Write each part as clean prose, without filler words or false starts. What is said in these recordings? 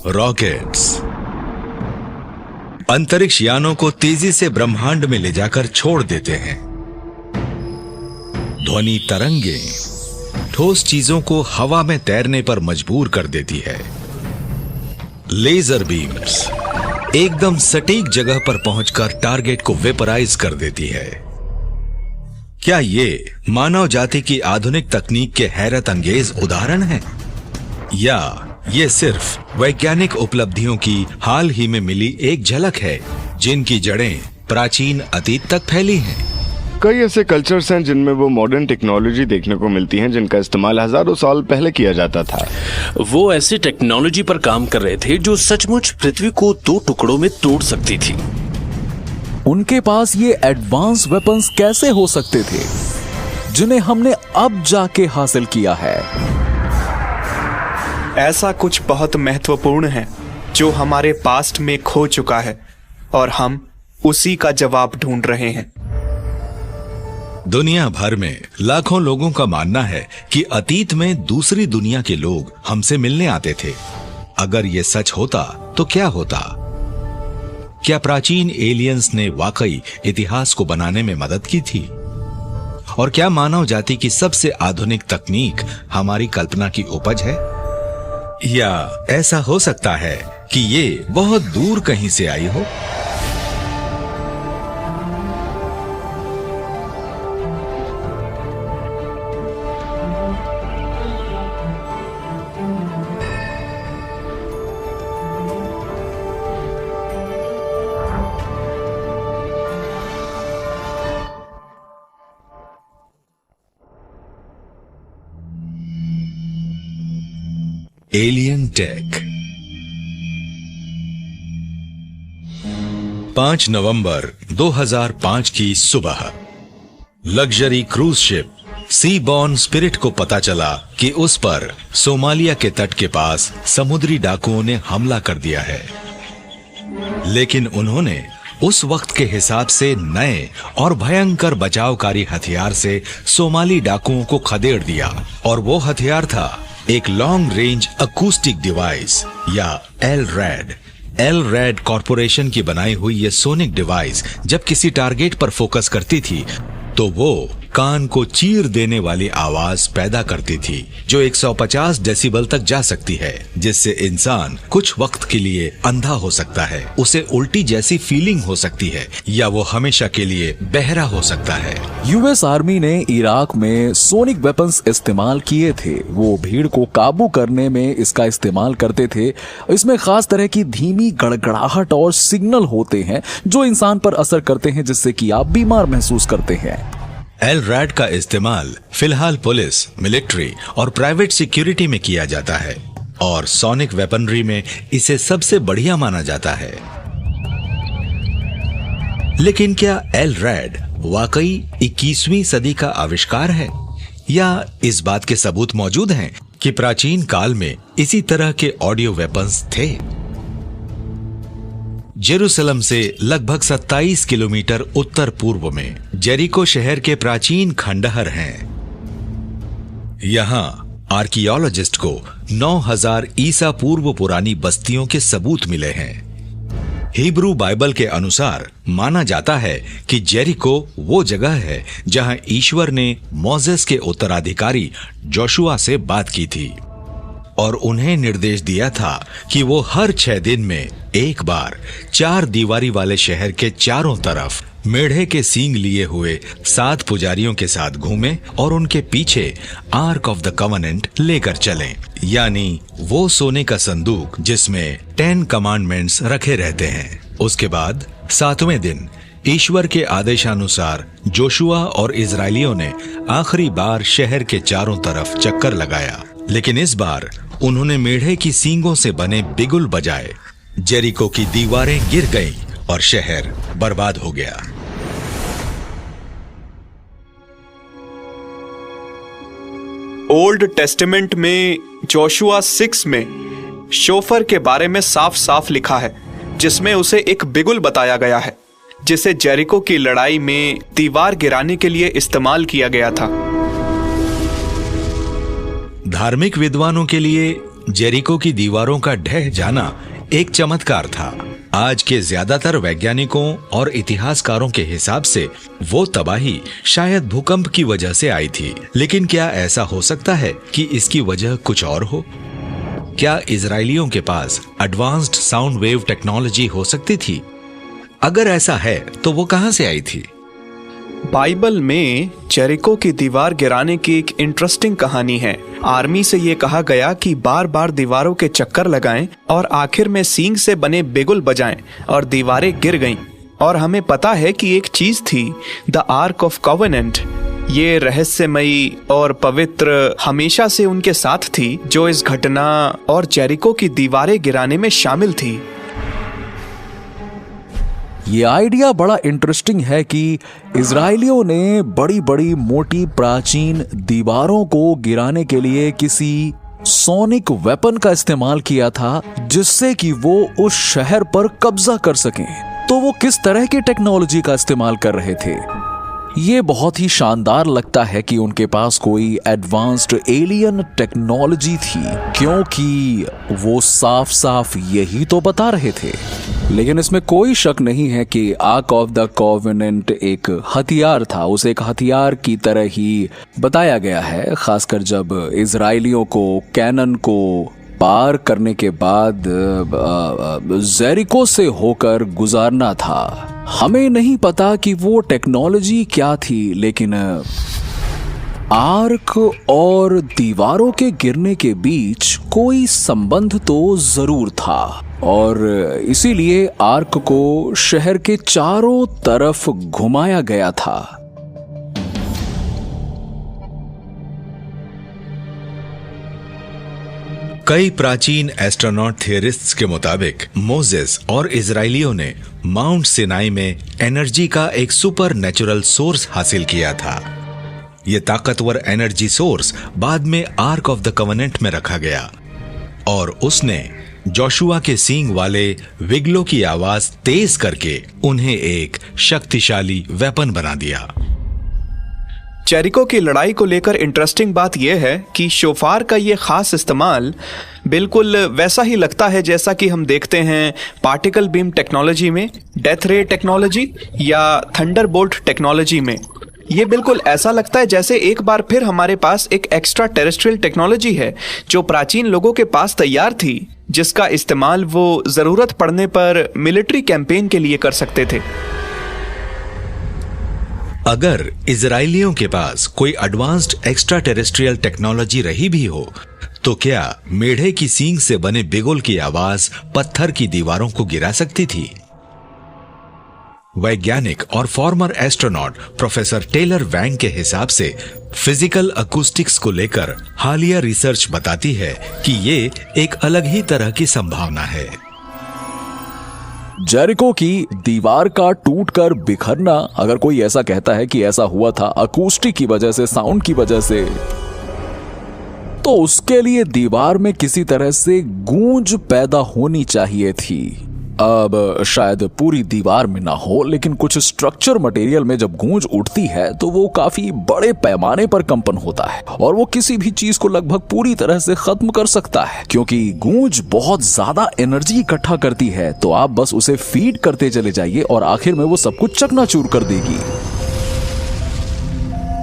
Rockets अंतरिक्ष यानों को तेजी से ब्रह्मांड में ले जाकर छोड़ देते हैं। ध्वनि तरंगे ठोस चीजों को हवा में तैरने पर मजबूर कर देती है। लेजर बीम्स एकदम सटीक जगह पर पहुंचकर टारगेट को वेपराइज कर देती है। क्या ये मानव जाति की आधुनिक तकनीक के हैरत अंगेज उदाहरण हैं? या ये सिर्फ वैज्ञानिक उपलब्धियों की हाल ही में मिली एक झलक है, जिनकी जड़ें प्राचीन अतीत तक फैली हैं? कई ऐसे कल्चर्स हैं जिनमें वो मॉडर्न टेक्नोलॉजी देखने को मिलती हैं जिनका इस्तेमाल हजारों साल पहले किया जाता था। वो ऐसी टेक्नोलॉजी पर काम कर रहे थे जो सचमुच पृथ्वी को 2 टुकड़ों में तोड़ सकती थी। उनके पास ये एडवांस वेपन्स कैसे हो सकते थे जिन्हें हमने अब जाके हासिल किया है? ऐसा कुछ बहुत महत्वपूर्ण है जो हमारे पास्ट में खो चुका है और हम उसी का जवाब ढूंढ रहे हैं। दुनिया भर में लाखों लोगों का मानना है कि अतीत में दूसरी दुनिया के लोग हमसे मिलने आते थे। अगर ये सच होता तो क्या होता? क्या प्राचीन एलियंस ने वाकई इतिहास को बनाने में मदद की थी? और क्या मानव जाति की सबसे आधुनिक तकनीक हमारी कल्पना की उपज है? या ऐसा हो सकता है कि ये बहुत दूर कहीं से आई हो? Alien take. 5 नवंबर 2005 की सुबह luxury cruise ship Seabourn Spirit को पता चला कि उस पर सोमालिया के तट के पास समुद्री डाकुओं ने हमला कर दिया है। लेकिन उन्होंने उस वक्त के हिसाब से नए और भयंकर बचावकारी हथियार से सोमाली डाकुओं को खदेड़ दिया, और वो हथियार था एक लॉन्ग रेंज अकूस्टिक डिवाइस या LRAD। LRAD कॉरपोरेशन की बनाई हुई ये सोनिक डिवाइस जब किसी टारगेट पर फोकस करती थी तो वो कान को चीर देने वाली आवाज पैदा करती थी जो 150 डेसिबल तक जा सकती है, जिससे इंसान कुछ वक्त के लिए अंधा हो सकता है, उसे उल्टी जैसी फीलिंग हो सकती है, या वो हमेशा के लिए बहरा हो सकता है। यूएस आर्मी ने इराक में सोनिक वेपन्स इस्तेमाल किए थे। वो भीड़ को काबू करने में इसका इस्तेमाल करते थे। इसमें खास तरह की धीमी गड़गड़ाहट और सिग्नल होते हैं जो इंसान पर असर करते हैं, जिससे कि आप बीमार महसूस करते हैं। LRAD का इस्तेमाल फिलहाल पुलिस, मिलिट्री और प्राइवेट सिक्योरिटी में किया जाता है, और सोनिक वेपनरी में इसे सबसे बढ़िया माना जाता है। लेकिन क्या LRAD वाकई 21वीं सदी का आविष्कार है, या इस बात के सबूत मौजूद हैं कि प्राचीन काल में इसी तरह के ऑडियो वेपन्स थे? जेरूसलम से लगभग 27 किलोमीटर उत्तर पूर्व में जेरिको शहर के प्राचीन खंडहर हैं। यहां आर्कियोलॉजिस्ट को 9000 ईसा पूर्व पुरानी बस्तियों के सबूत मिले हैं। हिब्रू बाइबल के अनुसार माना जाता है कि जेरिको वो जगह है जहां ईश्वर ने मोसेस के उत्तराधिकारी जोशुआ से बात की थी और उन्हें निर्देश दिया था कि वो हर 6 दिन में एक बार 4 दीवारी वाले शहर के चारों तरफ मेढ़े के सींग लिए हुए 7 पुजारियों के साथ घूमें और उनके पीछे आर्क ऑफ द कवेनेंट लेकर चलें, यानी वो सोने का संदूक जिसमें 10 कमांडमेंट्स रखे रहते हैं। उसके बाद 7वें दिन ईश्वर के आदेशानुसार जोशुआ और इजरायलियों ने आखिरी बार शहर के चारों तरफ चक्कर लगाया, लेकिन इस बार उन्होंने मेढ़े की सींगों से बने बिगुल बजाए। जेरिको की दीवारें गिर गईं और शहर बर्बाद हो गया। ओल्ड टेस्टामेंट में जोशुआ 6 में शोफर के बारे में साफ साफ लिखा है, जिसमें उसे एक बिगुल बताया गया है जिसे जेरिको की लड़ाई में दीवार गिराने के लिए इस्तेमाल किया गया था। धार्मिक विद्वानों के लिए जेरिको की दीवारों का ढह जाना एक चमत्कार था। आज के ज्यादातर वैज्ञानिकों और इतिहासकारों के हिसाब से वो तबाही शायद भूकंप की वजह से आई थी। लेकिन क्या ऐसा हो सकता है कि इसकी वजह कुछ और हो? क्या इजरायलियों के पास एडवांस्ड साउंड वेव टेक्नोलॉजी हो सकती थी? अगर ऐसा है तो वो कहां से आई थी? बाइबल में जेरिको की दीवार गिराने की एक इंटरेस्टिंग कहानी है। आर्मी से ये कहा गया कि बार बार दीवारों के चक्कर लगाएं और आखिर में सींग से बने बिगुल बजाएं और दीवारें गिर गईं। और हमें पता है कि एक चीज थी, द आर्क ऑफ कॉवेनेंट। ये रहस्यमयी और पवित्र हमेशा से उनके साथ थी, जो इस घटना और जेरिको की दीवारें गिराने में शामिल थी। ये आइडिया बड़ा इंटरेस्टिंग है कि इजरायलियों ने बड़ी बड़ी मोटी प्राचीन दीवारों को गिराने के लिए किसी सोनिक वेपन का इस्तेमाल किया था, जिससे कि वो उस शहर पर कब्जा कर सकें। तो वो किस तरह की टेक्नोलॉजी का इस्तेमाल कर रहे थे? ये बहुत ही शानदार लगता है कि उनके पास कोई एडवांस्ड एलियन टेक्नोलॉजी थी, क्योंकि वो साफ साफ यही तो बता रहे थे। लेकिन इसमें कोई शक नहीं है कि आर्क ऑफ द कॉवेनेंट एक हथियार था। उसे एक हथियार की तरह ही बताया गया है, खासकर जब इजरायलियों को कैनन को पार करने के बाद जेरिको से होकर गुजारना था। हमें नहीं पता कि वो टेक्नोलॉजी क्या थी, लेकिन आर्क और दीवारों के गिरने के बीच कोई संबंध तो जरूर था, और इसीलिए आर्क को शहर के चारों तरफ घुमाया गया था। कई प्राचीन एस्ट्रोनॉट थियरिस्ट्स के मुताबिक मोजेस और इजरायलियों ने माउंट सिनाई में एनर्जी का एक सुपर नेचुरल सोर्स हासिल किया था। यह ताकतवर एनर्जी सोर्स बाद में आर्क ऑफ द कवेनेंट में रखा गया, और उसने जोशुआ के सींग वाले विगलो की आवाज तेज करके उन्हें एक शक्तिशाली वेपन बना दिया। जेरिको की लड़ाई को लेकर इंटरेस्टिंग बात यह है कि शोफार का ये खास इस्तेमाल बिल्कुल वैसा ही लगता है जैसा कि हम देखते हैं पार्टिकल बीम टेक्नोलॉजी में, डेथ रे टेक्नोलॉजी या थंडरबोल्ट टेक्नोलॉजी में। ये बिल्कुल ऐसा लगता है जैसे एक बार फिर हमारे पास एक एक्स्ट्रा टेरेस्ट्रियल टेक्नोलॉजी है जो प्राचीन लोगों के पास तैयार थी, जिसका इस्तेमाल वो जरूरत पड़ने पर मिलिट्री कैंपेन के लिए कर सकते थे। अगर इजरायलियों के पास कोई एडवांस्ड एक्स्ट्रा टेरेस्ट्रियल टेक्नोलॉजी रही भी हो, तो क्या मेढ़े की सींग से बने बिगुल की आवाज पत्थर की दीवारों को गिरा सकती थी? वैज्ञानिक और फॉर्मर एस्ट्रोनॉट प्रोफेसर टेलर वैंग के हिसाब से फिजिकल अकूस्टिक्स को लेकर हालिया रिसर्च बताती है कि ये एक अलग ही तरह की संभावना है। जेरिको की दीवार का टूटकर बिखरना, अगर कोई ऐसा कहता है कि ऐसा हुआ था अकूस्टिक की वजह से, साउंड की वजह से, तो उसके लिए दीवार में किसी तरह से गूंज पैदा होनी चाहिए थी। अब शायद पूरी दीवार में ना हो, लेकिन कुछ स्ट्रक्चर मटेरियल में जब गूंज उठती है तो वो काफी बड़े पैमाने पर कंपन होता है, और वो किसी भी चीज को लगभग पूरी तरह से खत्म कर सकता है, क्योंकि गूंज बहुत ज्यादा एनर्जी इकट्ठा करती है। तो आप बस उसे फीड करते चले जाइए और आखिर में वो सब कुछ चकनाचूर कर देगी।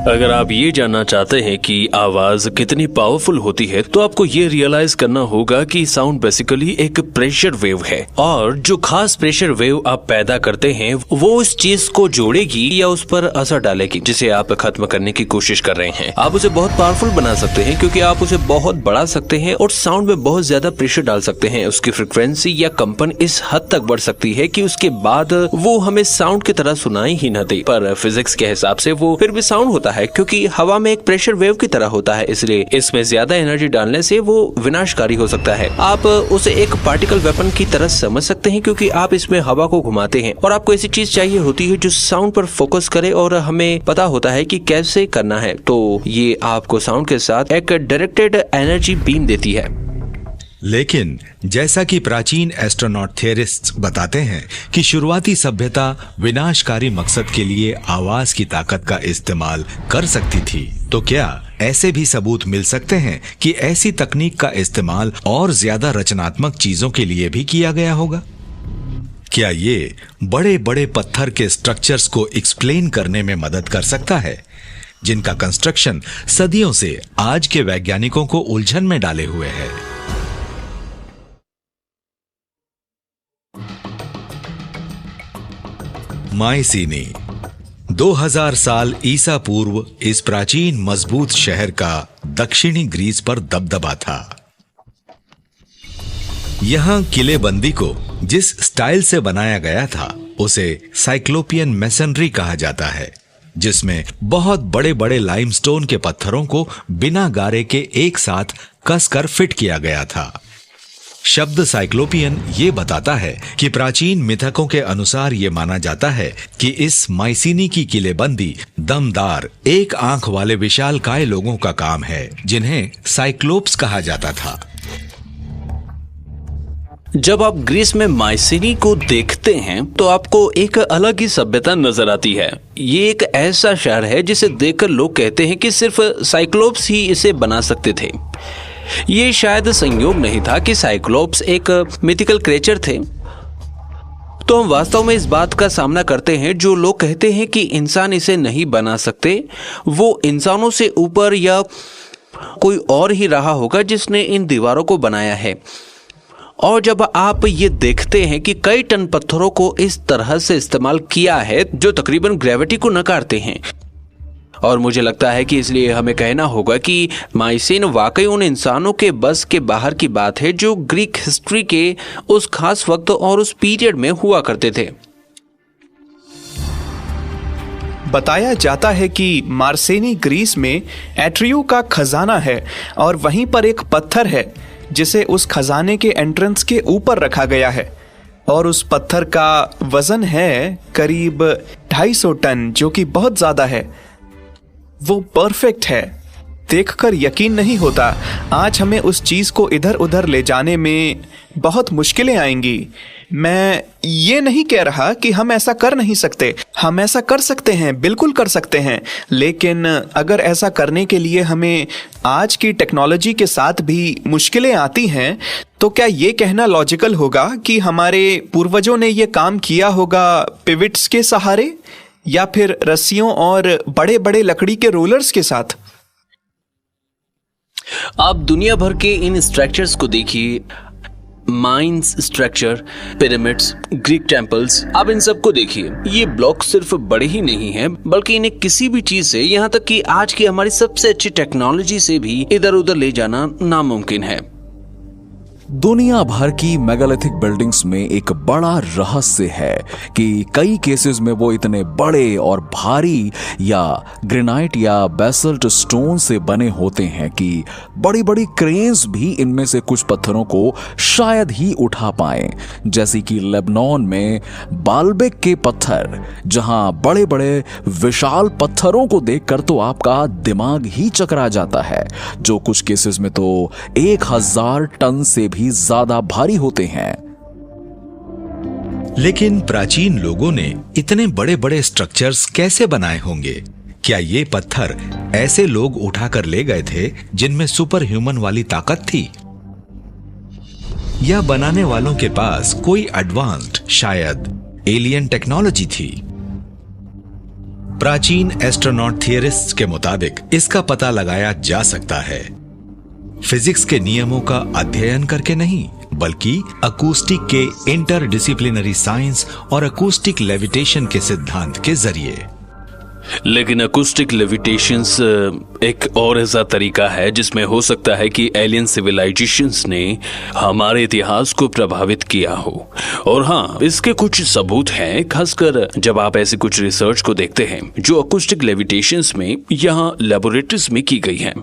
अगर आप ये जानना चाहते हैं कि आवाज कितनी पावरफुल होती है, तो आपको ये रियलाइज करना होगा कि साउंड बेसिकली एक प्रेशर वेव है, और जो खास प्रेशर वेव आप पैदा करते हैं वो उस चीज को जोड़ेगी या उस पर असर डालेगी जिसे आप खत्म करने की कोशिश कर रहे हैं। आप उसे बहुत पावरफुल बना सकते हैं क्योंकि आप उसे बहुत बढ़ा सकते हैं और साउंड में बहुत ज्यादा प्रेशर डाल सकते हैं। उसकी फ्रिक्वेंसी या कंपन इस हद तक बढ़ सकती है कि उसके बाद वो हमें साउंड की तरह सुनाई ही न दे, पर फिजिक्स के हिसाब से वो फिर भी साउंड होता है क्योंकि हवा में एक प्रेशर वेव की तरह होता है, इसलिए इसमें ज्यादा एनर्जी डालने से वो विनाशकारी हो सकता है। आप उसे एक पार्टिकल वेपन की तरह समझ सकते हैं क्योंकि आप इसमें हवा को घुमाते हैं और आपको ऐसी चीज चाहिए होती है जो साउंड पर फोकस करे और हमें पता होता है कि कैसे करना है। तो ये आपको साउंड के साथ एक डायरेक्टेड एनर्जी बीम देती है। लेकिन जैसा कि प्राचीन एस्ट्रोनॉट थियरिस्ट्स बताते हैं कि शुरुआती सभ्यता विनाशकारी मकसद के लिए आवाज की ताकत का इस्तेमाल कर सकती थी, तो क्या ऐसे भी सबूत मिल सकते हैं कि ऐसी तकनीक का इस्तेमाल और ज्यादा रचनात्मक चीजों के लिए भी किया गया होगा? क्या ये बड़े बड़े पत्थर के स्ट्रक्चर्स को एक्सप्लेन करने में मदद कर सकता है, जिनका कंस्ट्रक्शन सदियों से आज के वैज्ञानिकों को उलझन में डाले हुए है? मायसीनी 2000 साल ईसा पूर्व इस प्राचीन मजबूत शहर का दक्षिणी ग्रीस पर दबदबा था। यहां किलेबंदी को जिस स्टाइल से बनाया गया था उसे साइक्लोपियन मैसनरी कहा जाता है, जिसमें बहुत बड़े बड़े लाइमस्टोन के पत्थरों को बिना गारे के एक साथ कसकर फिट किया गया था। शब्द साइक्लोपियन ये बताता है कि प्राचीन मिथकों के अनुसार ये माना जाता है कि इस मायसीनी की किलेबंदी दमदार एक आंख वाले विशालकाय लोगों का काम है, जिन्हें साइक्लोप्स कहा जाता था। जब आप ग्रीस में मायसीनी को देखते हैं तो आपको एक अलग ही सभ्यता नजर आती है। ये एक ऐसा शहर है जिसे देखकर लोग कहते हैं कि सिर्फ साइक्लोप्स ही इसे बना सकते थे। ये शायद संयोग नहीं था कि साइक्लोप्स एक मिथिकल क्रिएचर थे। तो हम वास्तव में इस बात का सामना करते हैं जो लोग कहते हैं कि इंसान इसे नहीं बना सकते, वो इंसानों से ऊपर या कोई और ही रहा होगा जिसने इन दीवारों को बनाया है। और जब आप ये देखते हैं कि कई टन पत्थरों को इस तरह से इस्तेमाल किया है जो तकरीबन ग्रेविटी को नकारते हैं, और मुझे लगता है कि इसलिए हमें कहना होगा कि मायसीन वाकई उन इंसानों के बस के बाहर की बात है जो ग्रीक हिस्ट्री के उस खास वक्त और उस पीरियड में हुआ करते थे। बताया जाता है कि मार्सेनी ग्रीस में एट्रियो का खजाना है और वहीं पर एक पत्थर है जिसे उस खजाने के एंट्रेंस के ऊपर रखा गया है, और उस पत्थर का वजन है करीब 250 टन, जो कि बहुत ज्यादा है। वो परफेक्ट है, देखकर यकीन नहीं होता। आज हमें उस चीज को इधर उधर ले जाने में बहुत मुश्किलें आएंगी। मैं ये नहीं कह रहा कि हम ऐसा कर नहीं सकते, हम ऐसा कर सकते हैं, बिल्कुल कर सकते हैं, लेकिन अगर ऐसा करने के लिए हमें आज की टेक्नोलॉजी के साथ भी मुश्किलें आती हैं, तो क्या ये कहना लॉजिकल होगा कि हमारे पूर्वजों ने ये काम किया होगा पिविट्स के सहारे या फिर रस्सियों और बड़े बड़े लकड़ी के रोलर्स के साथ? आप दुनिया भर के इन स्ट्रक्चर्स को देखिए, mines structure, pyramids, Greek temples, आप इन सब को देखिए। ये ब्लॉक सिर्फ बड़े ही नहीं हैं, बल्कि इन्हें किसी भी चीज से, यहाँ तक कि आज की हमारी सबसे अच्छी टेक्नोलॉजी से भी इधर उधर ले जाना नामुमकिन है। दुनिया भर की मेगालिथिक बिल्डिंग्स में एक बड़ा रहस्य है कि कई केसेस में वो इतने बड़े और भारी या ग्रेनाइट या बेसल्ट स्टोन से बने होते हैं कि बड़ी बड़ी क्रेन्स भी इनमें से कुछ पत्थरों को शायद ही उठा पाएं, जैसे कि लेबनान में बाल्बेक के पत्थर, जहां बड़े बड़े विशाल पत्थरों को देखकर तो आपका दिमाग ही चकरा जाता है, जो कुछ केसेस में तो 1000 टन से भी ज्यादा भारी होते हैं। लेकिन प्राचीन लोगों ने इतने बड़े बड़े स्ट्रक्चर्स कैसे बनाए होंगे? क्या ये पत्थर ऐसे लोग उठाकर ले गए थे जिनमें सुपर ह्यूमन वाली ताकत थी, या बनाने वालों के पास कोई एडवांस्ड, शायद एलियन टेक्नोलॉजी थी? प्राचीन एस्ट्रोनॉट थियरिस्ट्स के मुताबिक इसका पता लगाया जा सकता है फिजिक्स के नियमों का अध्ययन करके नहीं, बल्कि अकूस्टिक के इंटरडिसिप्लिनरी साइंस और अकूस्टिक लेविटेशन के सिद्धांत के जरिए। लेकिन अकूस्टिक लेविटेशंस एक और ऐसा तरीका है जिसमें हो सकता है कि एलियन सिविलाइजेशंस ने हमारे इतिहास को प्रभावित किया हो। और हाँ, इसके कुछ सबूत हैं, खासकर जब आप ऐसी कुछ रिसर्च को देखते हैं जो अकूस्टिक लेविटेशंस में यहाँ लैबोरेटरीज में की गई हैं।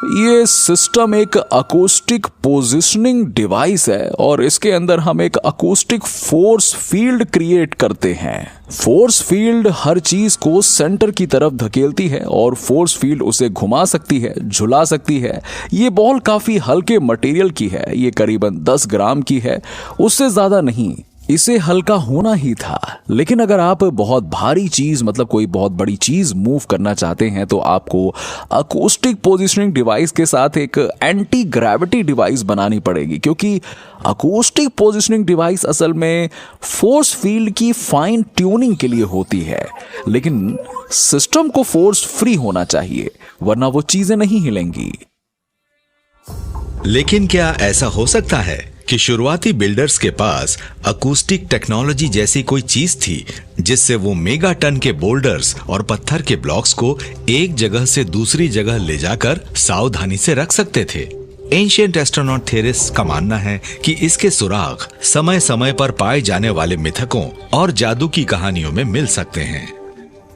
ये सिस्टम एक अकॉस्टिक पोजिशनिंग डिवाइस है और इसके अंदर हम एक अकॉस्टिक फोर्स फील्ड क्रिएट करते हैं। फोर्स फील्ड हर चीज को सेंटर की तरफ धकेलती है और फोर्स फील्ड उसे घुमा सकती है, झुला सकती है। ये बॉल काफी हल्के मटेरियल की है, ये करीबन 10 ग्राम की है, उससे ज्यादा नहीं। इसे हल्का होना ही था, लेकिन अगर आप बहुत भारी चीज मतलब कोई बहुत बड़ी चीज मूव करना चाहते हैं तो आपको अकॉस्टिक पोजिशनिंग डिवाइस के साथ एक एंटी ग्रेविटी डिवाइस बनानी पड़ेगी, क्योंकि अकॉस्टिक पोजिशनिंग डिवाइस असल में फोर्स फील्ड की फाइन ट्यूनिंग के लिए होती है, लेकिन सिस्टम को फोर्स फ्री होना चाहिए वरना वो चीजें नहीं हिलेंगी। लेकिन क्या ऐसा हो सकता है कि शुरुआती बिल्डर्स के पास अकूस्टिक टेक्नोलॉजी जैसी कोई चीज थी जिससे वो मेगा टन के बोल्डर्स और पत्थर के ब्लॉक्स को एक जगह से दूसरी जगह ले जाकर सावधानी से रख सकते थे? एंशिएंट एस्ट्रोनॉट थियरिस्ट्स का मानना है कि इसके सुराग समय समय पर पाए जाने वाले मिथकों और जादू की कहानियों में मिल सकते हैं।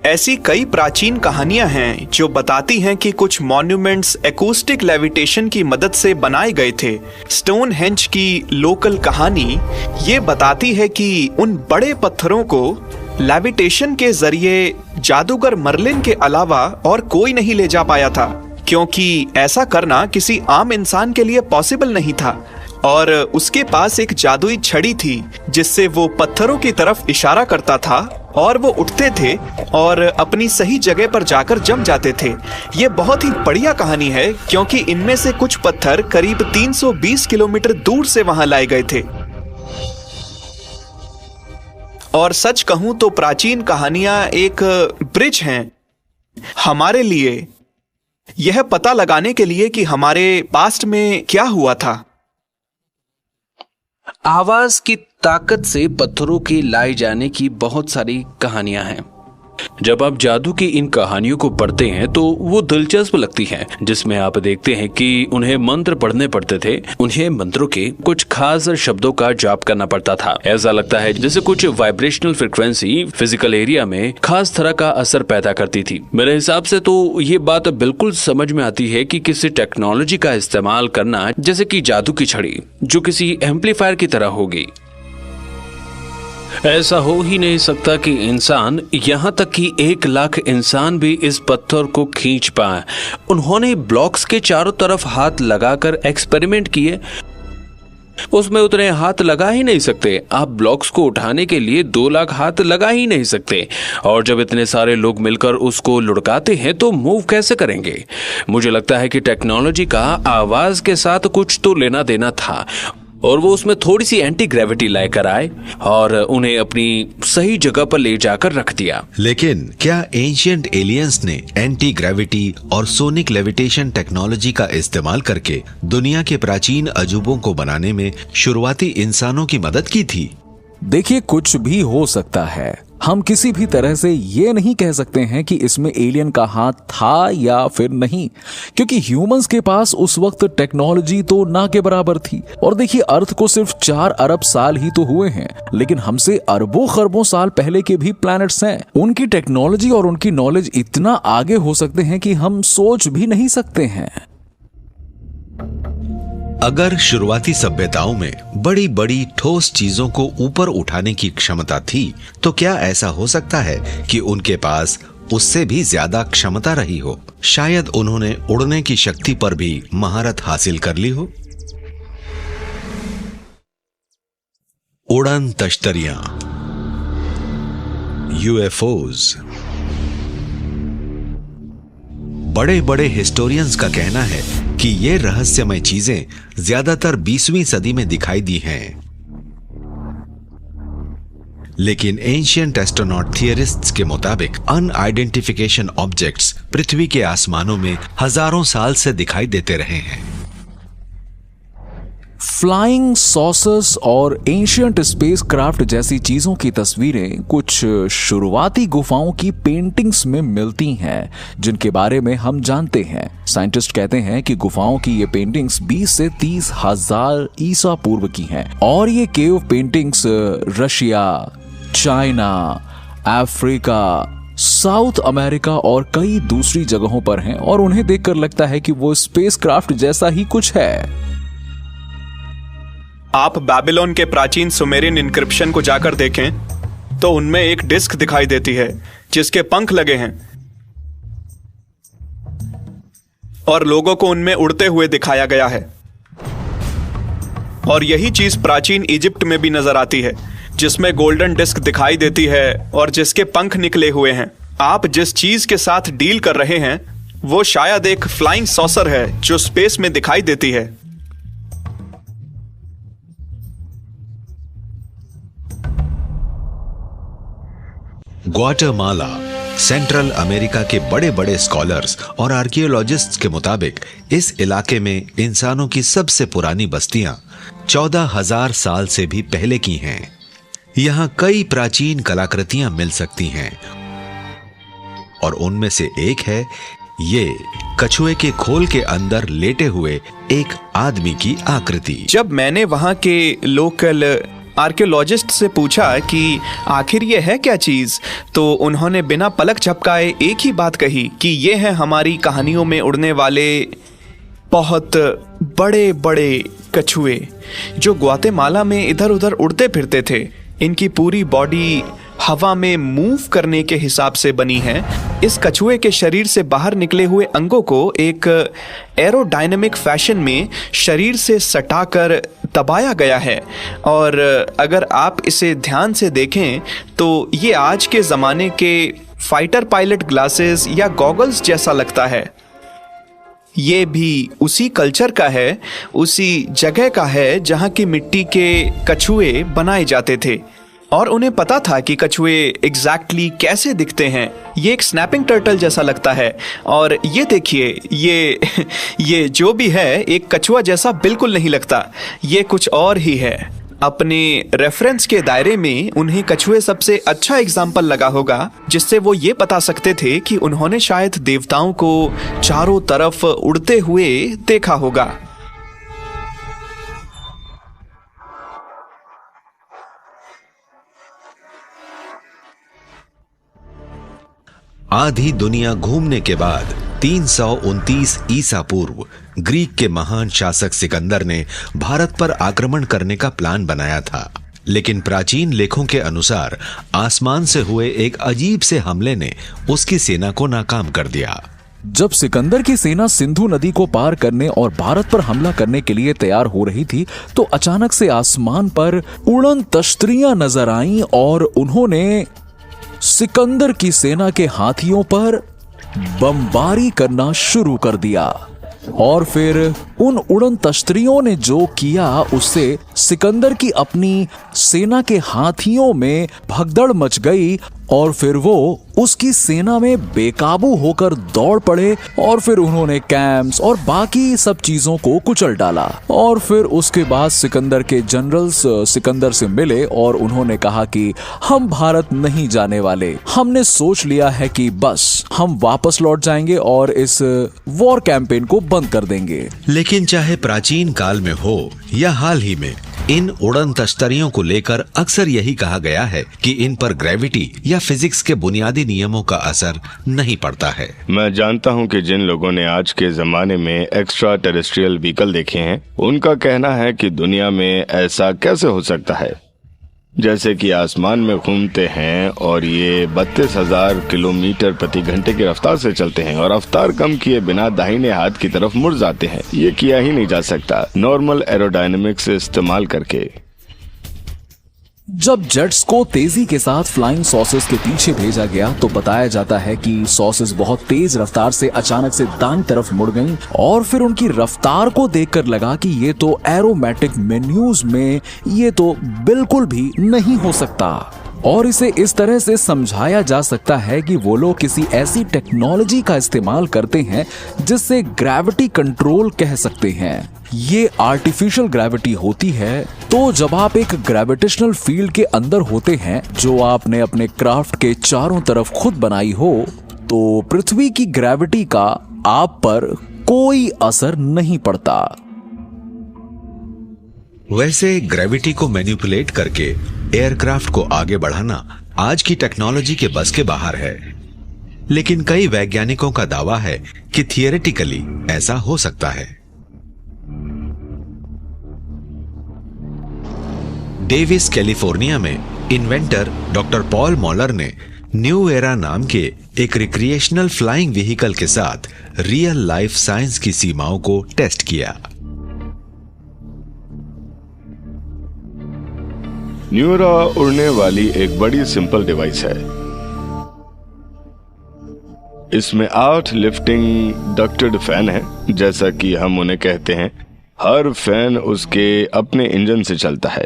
ऐसी कई प्राचीन कहानियां हैं जो बताती हैं कि कुछ मॉन्यूमेंट्स एकूस्टिक लेविटेशन की मदद से बनाए गए थे। स्टोनहेंज की लोकल कहानी ये बताती है कि उन बड़े पत्थरों को लेविटेशन के जरिए जादूगर मर्लिन के अलावा और कोई नहीं ले जा पाया था, क्योंकि ऐसा करना किसी आम इंसान के लिए पॉसिबल नहीं था। और उसके पास एक जादुई छड़ी थी जिससे वो पत्थरों की तरफ इशारा करता था और वो उठते थे और अपनी सही जगह पर जाकर जम जाते थे। ये बहुत ही बढ़िया कहानी है क्योंकि इनमें से कुछ पत्थर करीब 320 किलोमीटर दूर से वहां लाए गए थे। और सच कहूं तो प्राचीन कहानियां एक ब्रिज हैं हमारे लिए, यह पता लगाने के लिए कि हमारे पास्ट में क्या हुआ था। आवाज की ताकत से पत्थरों के लाए जाने की बहुत सारी कहानियां हैं। जब आप जादू की इन कहानियों को पढ़ते हैं तो वो दिलचस्प लगती हैं, जिसमें आप देखते हैं कि उन्हें मंत्र पढ़ने पड़ते थे। उन्हें मंत्रों के कुछ खास शब्दों का जाप करना पड़ता था। ऐसा लगता है जैसे कुछ वाइब्रेशनल फ्रीक्वेंसी फिजिकल एरिया में खास तरह का असर पैदा करती थी। मेरे हिसाब से तो ये बात बिल्कुल समझ में आती है कि किसी टेक्नोलॉजी का इस्तेमाल करना, जैसे कि जादू की छड़ी जो किसी एम्पलीफायर की तरह होगी। ऐसा हो ही नहीं सकता कि इंसान, यहाँ तक कि 1 लाख इंसान भी इस पत्थर को खींच पाए। उन्होंने ब्लॉक्स के चारों तरफ हाथ लगाकर एक्सपेरिमेंट किए, उसमें उतने हाथ लगा ही नहीं सकते। आप ब्लॉक्स को उठाने के लिए 2 लाख हाथ लगा ही नहीं सकते। और जब इतने सारे लोग मिलकर उसको लुढ़काते हैं तो मूव कैसे करेंगे? मुझे लगता है कि टेक्नोलॉजी का आवाज के साथ कुछ तो लेना देना था और वो उसमें थोड़ी सी एंटी ग्रेविटी लाकर आए और उन्हें अपनी सही जगह पर ले जाकर रख दिया। लेकिन क्या एंशिएंट एलियंस ने एंटी ग्रेविटी और सोनिक लेविटेशन टेक्नोलॉजी का इस्तेमाल करके दुनिया के प्राचीन अजूबों को बनाने में शुरुआती इंसानों की मदद की थी? देखिए, कुछ भी हो सकता है। हम किसी भी तरह से ये नहीं कह सकते हैं कि इसमें एलियन का हाथ था या फिर नहीं, क्योंकि ह्यूमंस के पास उस वक्त टेक्नोलॉजी तो ना के बराबर थी। और देखिए, अर्थ को सिर्फ 4 अरब साल ही तो हुए हैं, लेकिन हमसे अरबों खरबों साल पहले के भी प्लैनेट्स हैं। उनकी टेक्नोलॉजी और उनकी नॉलेज इतना आगे हो सकते हैं कि हम सोच भी नहीं सकते हैं। अगर शुरुआती सभ्यताओं में बड़ी बड़ी ठोस चीजों को ऊपर उठाने की क्षमता थी, तो क्या ऐसा हो सकता है कि उनके पास उससे भी ज्यादा क्षमता रही हो? शायद उन्होंने उड़ने की शक्ति पर भी महारत हासिल कर ली हो। उड़न तश्तरियां, यूएफओज। बड़े बड़े हिस्टोरियंस का कहना है कि ये रहस्यमय चीजें ज्यादातर 20वीं सदी में दिखाई दी हैं। लेकिन एंशिएंट एस्ट्रोनॉट थियरिस्ट्स के मुताबिक अनआइडेंटिफिकेशन ऑब्जेक्ट्स पृथ्वी के आसमानों में हजारों साल से दिखाई देते रहे हैं। फ्लाइंग सॉसर्स और एंशिएंट स्पेसक्राफ्ट जैसी चीजों की तस्वीरें कुछ शुरुआती गुफाओं की पेंटिंग्स में मिलती हैं, जिनके बारे में हम जानते हैं। साइंटिस्ट कहते हैं कि गुफाओं की ये पेंटिंग्स 20 से 30 हजार ईसा पूर्व की हैं और ये cave paintings Russia, China, Africa, south America और कई दूसरी जगहों पर हैं और उन्हें देखकर लगता है कि वो स्पेसक्राफ्ट जैसा ही कुछ है। आप बेबीलोन के प्राचीन सुमेरियन इंक्रिप्शन को जाकर देखें तो उनमें एक डिस्क दिखाई देती है जिसके पंख लगे हैं और लोगों को उनमें उड़ते हुए दिखाया गया है। और यही चीज प्राचीन इजिप्ट में भी नजर आती है जिसमें गोल्डन डिस्क दिखाई देती है और जिसके पंख निकले हुए हैं। आप जिस चीज के साथ डील कर रहे हैं वो शायद एक फ्लाइंग सॉसर है जो स्पेस में दिखाई देती है। ग्वाटेमाला सेंट्रल अमेरिका के बड़े बड़े स्कॉलर्स और आर्कियोलॉजिस्ट्स के मुताबिक इस इलाके में इंसानों की सबसे पुरानी बस्तियां 14,000 साल से भी पहले की हैं। यहां कई प्राचीन कलाकृतियां मिल सकती हैं और उनमें से एक है ये कछुए के खोल के अंदर लेटे हुए एक आदमी की आकृति। जब मैंने वहां के लोकल आर्कियोलॉजिस्ट से पूछा कि आखिर ये है क्या चीज, तो उन्होंने बिना पलक झपकाए एक ही बात कही कि ये है हमारी कहानियों में उड़ने वाले बहुत बड़े बड़े कछुए जो ग्वाटेमाला में इधर उधर उड़ते फिरते थे। इनकी पूरी बॉडी हवा में मूव करने के हिसाब से बनी है। इस कछुए के शरीर से बाहर निकले हुए अंगों को एक एरोडायनेमिक फैशन में शरीर से सटाकर दबाया गया है और अगर आप इसे ध्यान से देखें तो ये आज के ज़माने के फाइटर पायलट ग्लासेस या गॉगल्स जैसा लगता है। ये भी उसी कल्चर का है, उसी जगह का है जहाँ की मिट्टी के कछुए बनाए जाते थे और उन्हें पता था कि कछुए एग्जैक्टली कैसे दिखते हैं। ये एक स्नैपिंग टर्टल जैसा लगता है और ये देखिए ये जो भी है एक कछुआ जैसा बिल्कुल नहीं लगता, ये कुछ और ही है। अपने रेफरेंस के दायरे में उन्हें कछुए सबसे अच्छा एग्जाम्पल लगा होगा जिससे वो ये बता सकते थे कि उन्होंने शायद देवताओं को चारों तरफ उड़ते हुए देखा होगा। आधी दुनिया घूमने के बाद 329 ईसा पूर्व ग्रीक के महान शासक सिकंदर ने भारत पर आक्रमण करने का प्लान बनाया था, लेकिन प्राचीन लेखों के अनुसार आसमान से हुए एक अजीब से हमले ने उसकी सेना को नाकाम कर दिया। जब सिकंदर की सेना सिंधु नदी को पार करने और भारत पर हमला करने के लिए तैयार हो रही थी तो अचानक से आसमान पर उड़न तश्तरियां नजर आईं और उन्होंने सिकंदर की सेना के हाथियों पर बमबारी करना शुरू कर दिया। और फिर उन उड़न तश्तरियों ने जो किया उससे सिकंदर की अपनी सेना के हाथियों में भगदड़ मच गई और फिर वो उसकी सेना में बेकाबू होकर दौड़ पड़े और फिर उन्होंने कैंप्स और बाकी सब चीजों को कुचल डाला। और फिर उसके बाद सिकंदर के जनरल्स सिकंदर से मिले और उन्होंने कहा कि हम भारत नहीं जाने वाले, हमने सोच लिया है कि बस हम वापस लौट जाएंगे और इस वॉर कैंपेन को बंद कर देंगे। लेकिन चाहे प्राचीन काल में हो या हाल ही में, इन उड़न तश्तरियों को लेकर अक्सर यही कहा गया है कि इन पर ग्रेविटी या फिजिक्स के बुनियादी नियमों का असर नहीं पड़ता है। मैं जानता हूं कि जिन लोगों ने आज के जमाने में एक्स्ट्रा टेरेस्ट्रियल व्हीकल देखे हैं उनका कहना है कि दुनिया में ऐसा कैसे हो सकता है, जैसे कि आसमान में घूमते हैं और ये 32,000 किलोमीटर प्रति घंटे की रफ्तार से चलते हैं और रफ्तार कम किए बिना दाहिने हाथ की तरफ मुड़ जाते हैं। ये किया ही नहीं जा सकता नॉर्मल एरोडायनेमिक्स इस्तेमाल करके। जब जेट्स को तेजी के साथ फ्लाइंग सॉसेस के पीछे भेजा गया तो बताया जाता है कि सॉसेस बहुत तेज रफ्तार से अचानक से दाईं तरफ मुड़ गईं और फिर उनकी रफ्तार को देखकर लगा कि ये तो एरोमेटिक मेन्यूज में ये तो बिल्कुल भी नहीं हो सकता। और इसे इस तरह से समझाया जा सकता है कि वो लोग किसी ऐसी टेक्नोलॉजी का इस्तेमाल करते हैं जिससे ग्रेविटी कंट्रोल कह सकते हैं। ये आर्टिफिशियल ग्रेविटी होती है। तो जब आप एक ग्रेविटेशनल फील्ड के अंदर होते हैं जो आपने अपने क्राफ्ट के चारों तरफ खुद बनाई हो, तो पृथ्वी की ग्रेविटी का आप पर कोई असर नहीं पड़ता। वैसे ग्रेविटी को मैनिपुलेट करके एयरक्राफ्ट को आगे बढ़ाना आज की टेक्नोलॉजी के बस के बाहर है। लेकिन कई वैज्ञानिकों का दावा है कि थियोरेटिकली ऐसा हो सकता है। डेविस कैलिफोर्निया में इन्वेंटर डॉक्टर पॉल मॉलर ने न्यू एरा नाम के एक रिक्रिएशनल फ्लाइंग व्हीकल के साथ रियल लाइफ साइंस की सीमाओं को टेस्ट किया। न्यू एरा उड़ने वाली एक बड़ी सिंपल डिवाइस है। इसमें 8 लिफ्टिंग डक्टेड फैन है, जैसा कि हम उन्हें कहते हैं। हर फैन उसके अपने इंजन से चलता है।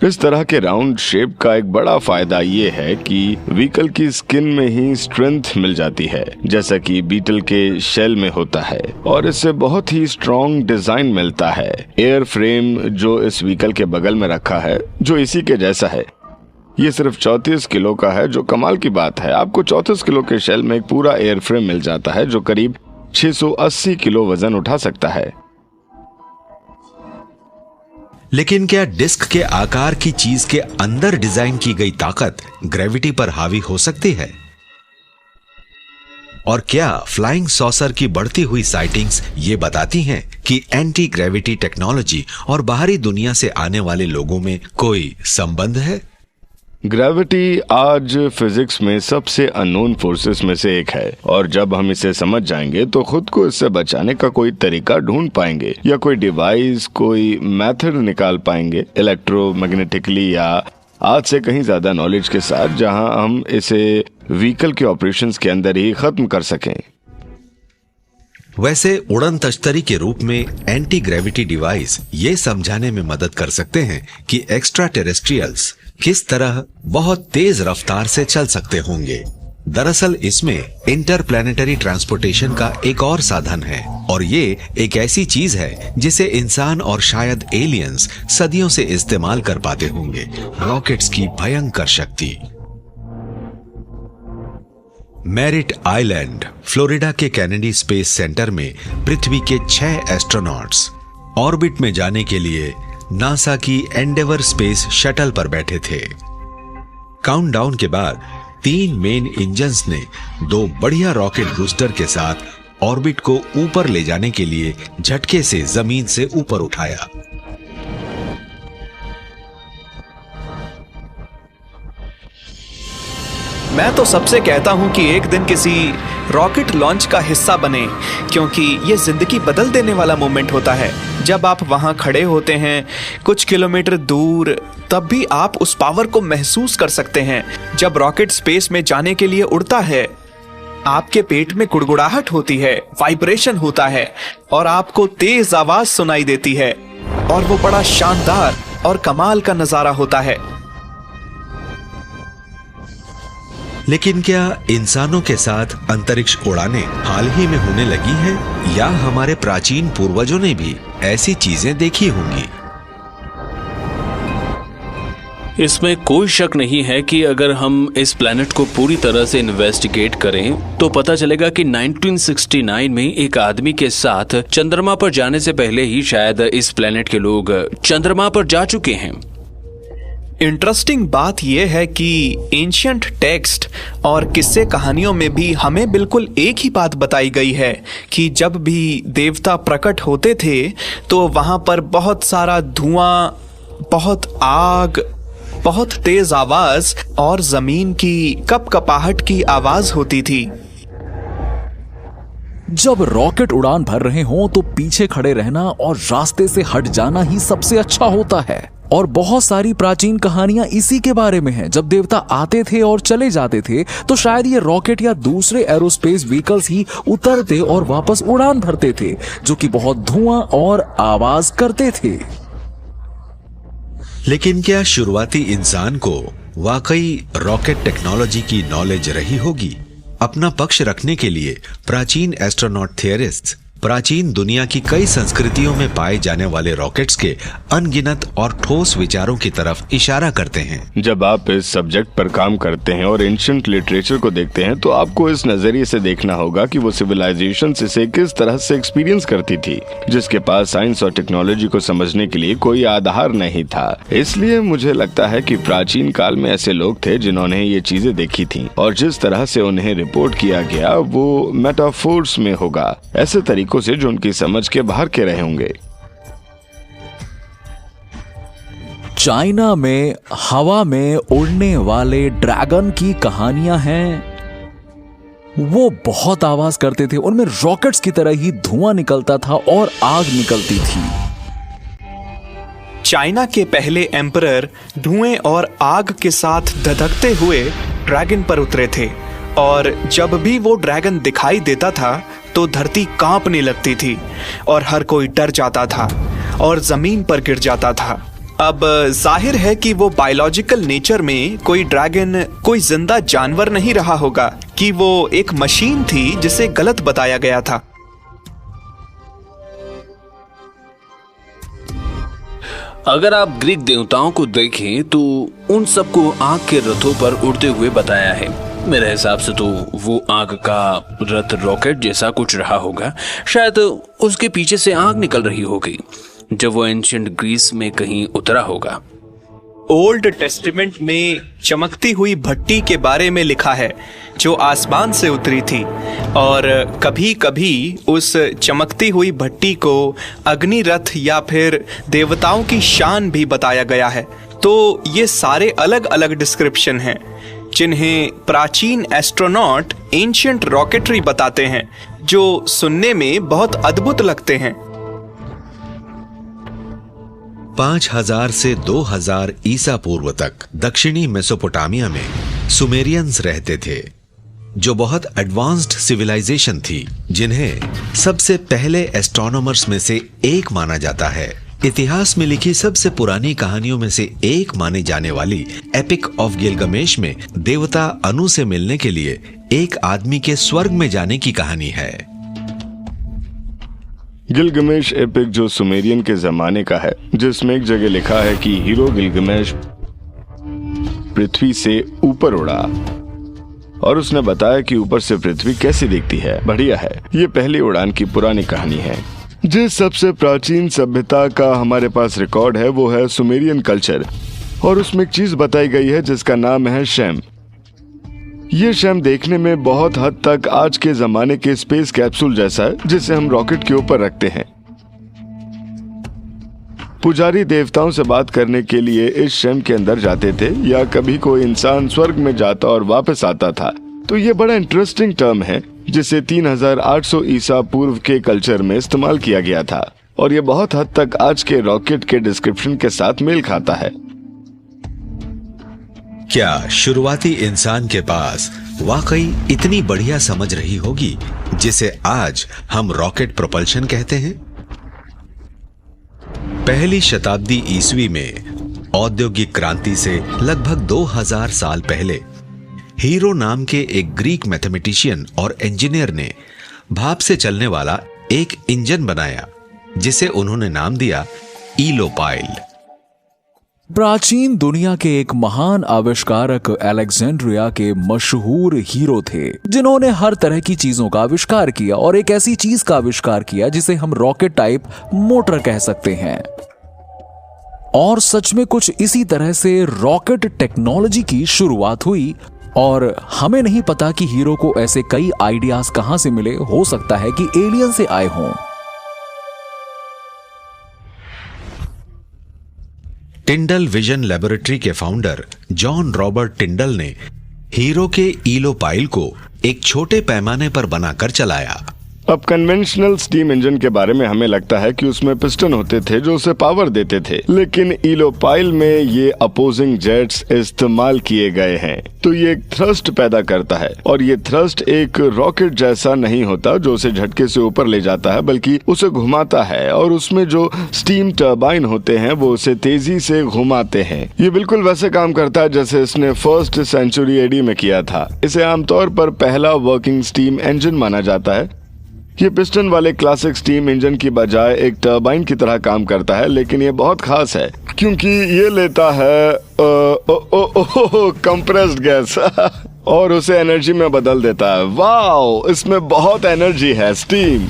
इस तरह के राउंड शेप का एक बड़ा फायदा ये है कि व्हीकल की स्किन में ही स्ट्रेंथ मिल जाती है, जैसा कि बीटल के शेल में होता है, और इससे बहुत ही स्ट्रॉन्ग डिजाइन मिलता है। एयर फ्रेम जो इस व्हीकल के बगल में रखा है, जो इसी के जैसा है, ये सिर्फ 34 किलो का है, जो कमाल की बात है। आपको 34 किलो के शेल में एक पूरा एयर फ्रेम मिल जाता है, जो करीब 680 किलो वजन उठा सकता है। लेकिन क्या डिस्क के आकार की चीज के अंदर डिजाइन की गई ताकत ग्रेविटी पर हावी हो सकती है? और क्या फ्लाइंग सॉसर की बढ़ती हुई साइटिंग्स ये बताती हैं कि एंटी ग्रेविटी टेक्नोलॉजी और बाहरी दुनिया से आने वाले लोगों में कोई संबंध है? ग्रेविटी आज फिजिक्स में सबसे अननोन फोर्सेस में से एक है, और जब हम इसे समझ जाएंगे तो खुद को इससे बचाने का कोई तरीका ढूंढ पाएंगे, या कोई डिवाइस, कोई मेथड निकाल पाएंगे इलेक्ट्रोमैग्नेटिकली, या आज से कहीं ज्यादा नॉलेज के साथ, जहां हम इसे व्हीकल के ऑपरेशंस के अंदर ही खत्म कर सकें। वैसे उड़न तश्तरी के रूप में एंटी ग्रेविटी डिवाइस ये समझाने में मदद कर सकते हैं कि एक्स्ट्रा टेरेस्ट्रियल्स किस तरह बहुत तेज रफ्तार से चल सकते होंगे। दरअसल इसमें इंटरप्लैनेटरी ट्रांसपोर्टेशन का एक और साधन है, और ये एक ऐसी चीज है जिसे इंसान और शायद एलियंस सदियों से इस्तेमाल कर पाते होंगे, रॉकेट्स की भयंकर शक्ति। मैरिट आइलैंड, फ्लोरिडा के केनेडी स्पेस सेंटर में पृथ्वी के 6 एस्ट्रोनॉट्स ऑर्बिट में जाने के लिए नासा की एंडेवर स्पेस शटल पर बैठे थे। काउंटडाउन के बाद 3 मेन इंजन्स ने 2 बढ़िया रॉकेट बूस्टर के साथ ऑर्बिट को ऊपर ले जाने के लिए झटके से जमीन से ऊपर उठाया। मैं तो सबसे कहता हूं कि एक दिन किसी रॉकेट लॉन्च का हिस्सा बने, क्योंकि ये जिंदगी बदल देने वाला मोमेंट होता है। जब आप वहां खड़े होते हैं कुछ किलोमीटर दूर, तब भी आप उस पावर को महसूस कर सकते हैं। जब रॉकेट स्पेस में जाने के लिए उड़ता है, आपके पेट में गुड़गुड़ाहट होती है, वाइब्रेशन होता है, और आपको तेज आवाज सुनाई देती है, और वो बड़ा शानदार और कमाल का नजारा होता है। लेकिन क्या इंसानों के साथ अंतरिक्ष उड़ानें हाल ही में होने लगी हैं, या हमारे प्राचीन पूर्वजों ने भी ऐसी चीजें देखी होंगी? इसमें कोई शक नहीं है कि अगर हम इस प्लेनेट को पूरी तरह से इन्वेस्टिगेट करें तो पता चलेगा कि 1969 में एक आदमी के साथ चंद्रमा पर जाने से पहले ही शायद इस प्लेनेट के लोग चंद्रमा पर जा चुके हैं। इंटरेस्टिंग बात यह है कि एंशिएंट टेक्स्ट और किस्से कहानियों में भी हमें बिल्कुल एक ही बात बताई गई है कि जब भी देवता प्रकट होते थे तो वहां पर बहुत सारा धुआं, बहुत आग, बहुत तेज आवाज और जमीन की कपकपाहट की आवाज होती थी। जब रॉकेट उड़ान भर रहे हों तो पीछे खड़े रहना और रास्ते से हट जाना ही सबसे अच्छा होता है। और बहुत सारी प्राचीन कहानियां इसी के बारे में हैं। जब देवता आते थे और चले जाते थे तो शायद ये रॉकेट या दूसरे एरोस्पेस व्हीकल्स ही उतरते और वापस उड़ान भरते थे, जो कि बहुत धुआं और आवाज करते थे। लेकिन क्या शुरुआती इंसान को वाकई रॉकेट टेक्नोलॉजी की नॉलेज रही होगी? अपना पक्ष रखने के लिए प्राचीन एस्ट्रोनॉट थियरिस्ट्स प्राचीन दुनिया की कई संस्कृतियों में पाए जाने वाले रॉकेट्स के अनगिनत और ठोस विचारों की तरफ इशारा करते हैं। जब आप इस सब्जेक्ट पर काम करते हैं और एंशिएंट लिटरेचर को देखते हैं तो आपको इस नजरिए से देखना होगा कि वो सिविलाइजेशन इसे किस तरह से एक्सपीरियंस करती थी, जिसके पास साइंस और टेक्नोलॉजी को समझने के लिए कोई आधार नहीं था। इसलिए मुझे लगता है कि प्राचीन काल में ऐसे लोग थे जिन्होंने ये चीजें देखी थी और जिस तरह से उन्हें रिपोर्ट किया गया वो मेटाफोर्स में होगा, ऐसे तरीकों से जो उनकी समझ के बाहर के रहे होंगे। चाइना में हवा में उड़ने वाले ड्रैगन की कहानियां हैं। वो बहुत आवाज करते थे, उनमें रॉकेट्स की तरह ही धुआं निकलता था और आग निकलती थी। चाइना के पहले एम्परर धुएं और आग के साथ धधकते हुए ड्रैगन पर उतरे थे और जब भी वो ड्रैगन दिखाई देता था तो धरती कांपने लगती थी और हर कोई डर जाता था और जमीन पर गिर जाता था। अब जाहिर है कि वो बायोलॉजिकल नेचर में कोई ड्रैगन कोई जिंदा जानवर नहीं रहा होगा कि वो एक मशीन थी जिसे गलत बताया गया था। अगर आप ग्रीक देवताओं को देखें तो उन सबको आग के रथों पर उड़ते हुए बताया है। मेरे हिसाब से तो वो आग का रथ रॉकेट जैसा कुछ रहा होगा, शायद उसके पीछे से आग निकल रही होगी जब वो एंशिएंट ग्रीस में कहीं उतरा होगा। ओल्ड टेस्टामेंट में चमकती हुई भट्टी के बारे में लिखा है जो आसमान से उतरी थी और कभी कभी उस चमकती हुई भट्टी को अग्नि रथ या फिर देवताओं की शान भी बताया गया है। तो ये सारे अलग अलग डिस्क्रिप्शन हैं जिन्हें प्राचीन एस्ट्रोनॉट एंशिएंट रॉकेटरी बताते हैं, जो सुनने में बहुत अद्भुत लगते हैं। 5000 से 2000 ईसा पूर्व तक दक्षिणी मेसोपोटामिया में सुमेरियंस रहते थे, जो बहुत एडवांस्ड सिविलाइजेशन थी, जिन्हें सबसे पहले एस्ट्रोनॉमर्स में से एक माना जाता है। इतिहास में लिखी सबसे पुरानी कहानियों में से एक माने जाने वाली एपिक ऑफ गिलगमेश में देवता अनु से मिलने के लिए एक आदमी के स्वर्ग में जाने की कहानी है। गिलगमेश एपिक जो सुमेरियन के जमाने का है, जिसमें एक जगह लिखा है कि हीरो गिलगमेश पृथ्वी से ऊपर उड़ा और उसने बताया कि ऊपर से पृथ्वी कैसी दिखती है। बढ़िया है, ये पहली उड़ान की पुरानी कहानी है। जिस सबसे प्राचीन सभ्यता का हमारे पास रिकॉर्ड है वो है सुमेरियन कल्चर, और उसमें एक चीज बताई गई है जिसका नाम है शैम। ये शैम देखने में बहुत हद तक आज के जमाने के स्पेस कैप्सूल जैसा है, जिसे हम रॉकेट के ऊपर रखते हैं। पुजारी देवताओं से बात करने के लिए इस शैम के अंदर जाते थे, या कभी कोई इंसान स्वर्ग में जाता और वापस आता था। तो ये बड़ा इंटरेस्टिंग टर्म है जिसे 3800 ईसा पूर्व के कल्चर में इस्तेमाल किया गया था, और ये बहुत हद तक आज के रॉकेट के डिस्क्रिप्शन के साथ मेल खाता है। क्या शुरुआती इंसान के पास वाकई इतनी बढ़िया समझ रही होगी जिसे आज हम रॉकेट प्रोपल्शन कहते हैं? पहली शताब्दी ईस्वी में औद्योगिक क्रांति से लगभग 2000 साल पहले हीरो नाम के एक ग्रीक मैथमेटिशियन और इंजीनियर ने भाप से चलने वाला एक इंजन बनाया जिसे उन्होंने नाम दिया ईलोपाइल। प्राचीन दुनिया के एक महान आविष्कारक अलेक्जेंड्रिया के मशहूर हीरो थे, जिन्होंने हर तरह की चीजों का आविष्कार किया और एक ऐसी चीज का आविष्कार किया जिसे हम रॉकेट टाइप मोटर कह सकते हैं। और सच में कुछ इसी तरह से रॉकेट टेक्नोलॉजी की शुरुआत हुई, और हमें नहीं पता कि हीरो को ऐसे कई आइडियाज कहां से मिले। हो सकता है कि एलियन से आए हों। टिंडल विजन लेबोरेटरी के फाउंडर जॉन रॉबर्ट टिंडल ने हीरो के ईलोपाइल को एक छोटे पैमाने पर बनाकर चलाया। अब कन्वेंशनल स्टीम इंजन के बारे में हमें लगता है कि उसमें पिस्टन होते थे जो उसे पावर देते थे, लेकिन ईलोपाइल में ये अपोजिंग जेट्स इस्तेमाल किए गए हैं। तो ये एक थ्रस्ट पैदा करता है, और ये थ्रस्ट एक रॉकेट जैसा नहीं होता जो उसे झटके से ऊपर ले जाता है, बल्कि उसे घुमाता है, और उसमें जो स्टीम टर्बाइन होते हैं वो उसे तेजी से घुमाते हैं। ये बिल्कुल वैसे काम करता है जैसे इसने 1st सेंचुरी एडी में किया था। इसे आमतौर पर पहला वर्किंग स्टीम इंजन माना जाता है। ये पिस्टन वाले क्लासिक स्टीम इंजन की बजाय एक टरबाइन की तरह काम करता है, लेकिन ये बहुत खास है क्योंकि ये लेता है कंप्रेस्ड गैस और उसे एनर्जी में बदल देता है। वाओ, इसमें बहुत एनर्जी है। स्टीम।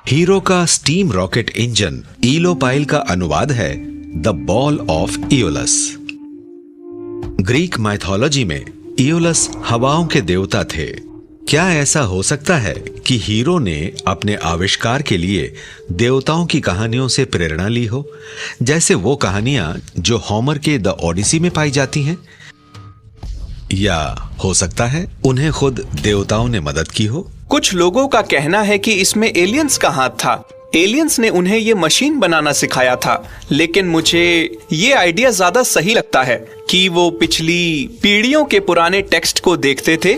हीरो का स्टीम रॉकेट इंजन ईलोपाइल का अनुवाद है the ball of Aeolus. Greek mythology में इयोलस हवाओं के देवता थे। क्या ऐसा हो सकता है कि हीरो ने अपने आविष्कार के लिए देवताओं की कहानियों से प्रेरणा ली हो, जैसे वो कहानियां जो होमर के द ओडिसी में पाई जाती हैं? या हो सकता है उन्हें खुद देवताओं ने मदद की हो? कुछ लोगों का कहना है कि इसमें एलियंस का हाथ था। एलियंस ने उन्हें ये मशीन बनाना सिखाया था, लेकिन मुझे ये आइडिया ज्यादा सही लगता है कि वो पिछली पीढ़ियों के पुराने टेक्स्ट को देखते थे